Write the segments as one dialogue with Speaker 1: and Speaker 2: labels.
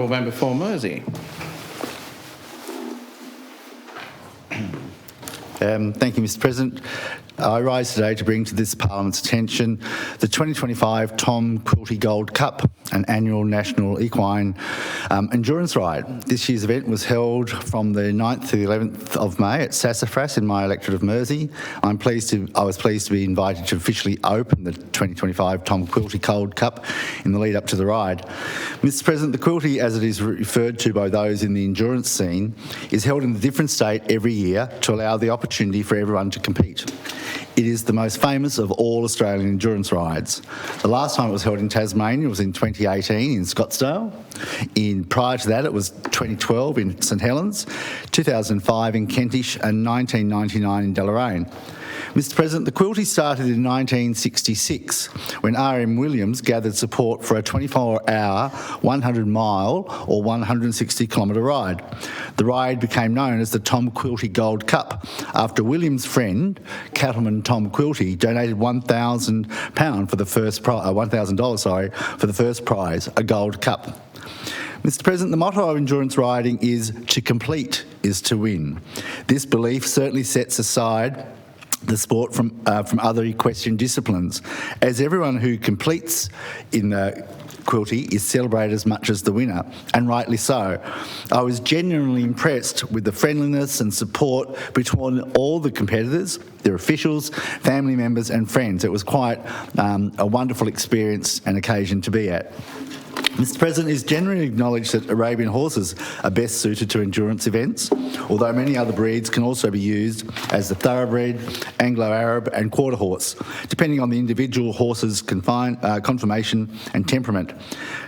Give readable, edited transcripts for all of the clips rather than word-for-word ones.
Speaker 1: Member for Mersey.
Speaker 2: Thank you, Mr. President. I rise today to bring to this Parliament's attention the 2025 Tom Quilty Gold Cup, an annual national equine endurance ride. This year's event was held from the 9th to the 11th of May at Sassafras in my electorate of Mersey. I was pleased to be invited to officially open the 2025 Tom Quilty Gold Cup in the lead up to the ride. Mr. President, the Quilty, as it is referred to by those in the endurance scene, is held in a different state every year to allow the opportunity for everyone to compete. It is the most famous of all Australian endurance rides. The last time it was held in Tasmania was in 2018 in Scottsdale. Prior to that, it was 2012 in St Helens, 2005 in Kentish and 1999 in Deloraine. Mr. President, the Quilty started in 1966 when R.M. Williams gathered support for a 24-hour, 100-mile or 160-kilometre ride. The ride became known as the Tom Quilty Gold Cup after Williams' friend, cattleman Tom Quilty, donated £1,000 for the first $1,000 for the first prize, a gold cup. Mr. President, the motto of endurance riding is "to complete is to win." This belief certainly sets aside the sport from other equestrian disciplines, as everyone who completes in the Quilty is celebrated as much as the winner, and rightly so. I was genuinely impressed with the friendliness and support between all the competitors, their officials, family members and friends. It was quite a wonderful experience and occasion to be at. Mr. President, it is generally acknowledged that Arabian horses are best suited to endurance events, although many other breeds can also be used as the thoroughbred, Anglo-Arab and quarter horse, depending on the individual horse's conformation and temperament.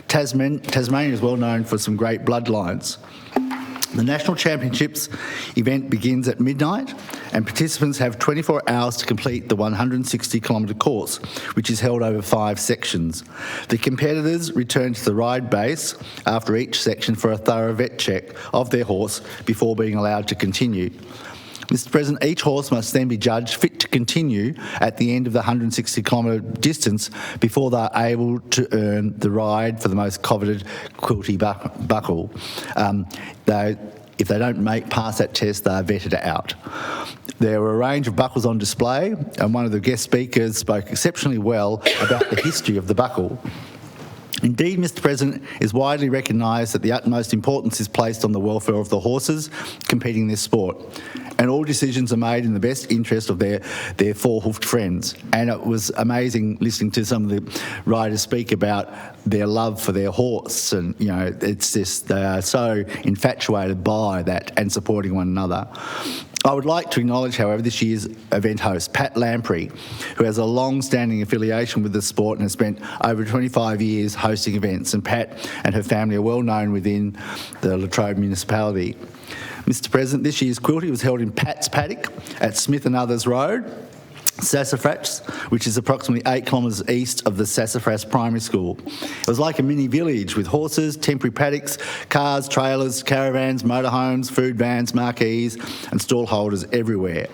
Speaker 2: Tasmania is well known for some great bloodlines. The National Championships event begins at midnight and participants have 24 hours to complete the 160-kilometre course, which is held over 5 sections. The competitors return to the ride base after each section for a thorough vet check of their horse before being allowed to continue. Mr. President, each horse must then be judged fit to continue at the end of the 160-kilometre distance before they're able to earn the ride for the most coveted Quilty buckle. If they don't pass that test, they are vetted out. There were a range of buckles on display, and one of the guest speakers spoke exceptionally well about the history of the buckle. Indeed, Mr. President, it is widely recognised that the utmost importance is placed on the welfare of the horses competing in this sport, and all decisions are made in the best interest of their four-hoofed friends. And it was amazing listening to some of the riders speak about their love for their horse, and it's just they are so infatuated by that and supporting one another. I would like to acknowledge, however, this year's event host, Pat Lamprey, who has a long-standing affiliation with the sport and has spent over 25 years hosting events, and Pat and her family are well known within the Latrobe municipality. Mr. President, this year's Quilty was held in Pat's Paddock at Smith and Others Road, Sassafras, which is approximately 8 kilometres east of the Sassafras Primary School. It was like a mini village with horses, temporary paddocks, cars, trailers, caravans, motorhomes, food vans, marquees and stall holders everywhere.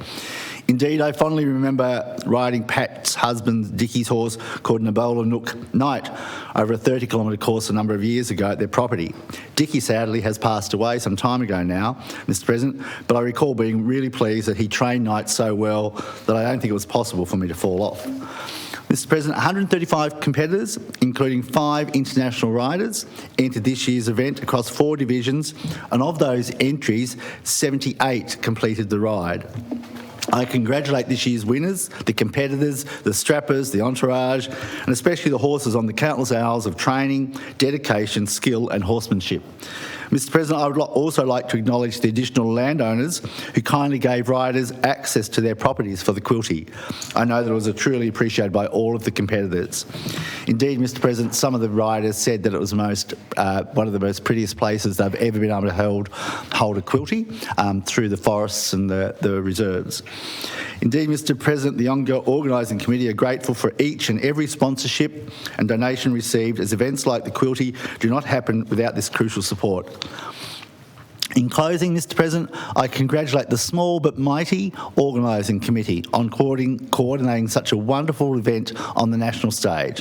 Speaker 2: Indeed, I fondly remember riding Pat's husband Dickie's horse called Nabola Nook Knight over a 30-kilometre course a number of years ago at their property. Dickie sadly has passed away some time ago now, Mr. President, but I recall being really pleased that he trained Knight so well that I don't think it was possible for me to fall off. Mr. President, 135 competitors, including 5 international riders, entered this year's event across 4 divisions, and of those entries, 78 completed the ride. I congratulate this year's winners, the competitors, the strappers, the entourage, and especially the horses on the countless hours of training, dedication, skill and horsemanship. Mr. President, I would also like to acknowledge the additional landowners who kindly gave riders access to their properties for the Quilty. I know that it was truly appreciated by all of the competitors. Indeed, Mr. President, some of the riders said that it was one of the most prettiest places they've ever been able to hold a Quilty through the forests and the reserves. Indeed, Mr. President, the organising committee are grateful for each and every sponsorship and donation received, as events like the Quilty do not happen without this crucial support. In closing, Mr President, I congratulate the small but mighty organising committee on coordinating such a wonderful event on the national stage.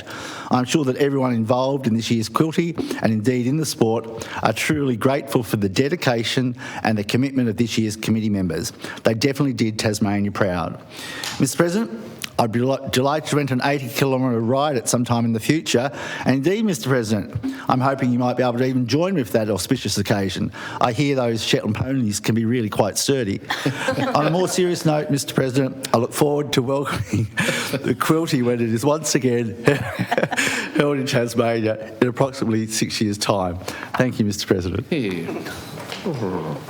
Speaker 2: I'm sure that everyone involved in this year's Quilty, and indeed in the sport, are truly grateful for the dedication and the commitment of this year's committee members. They definitely did Tasmania proud. Mr President, I'd be delighted to rent an 80-kilometre ride at some time in the future. And indeed, Mr President, I'm hoping you might be able to even join me for that auspicious occasion. I hear those Shetland ponies can be really quite sturdy. On a more serious note, Mr President, I look forward to welcoming the Quilty when it is once again held in Tasmania in approximately 6 years' time. Thank you, Mr President.
Speaker 1: Yeah.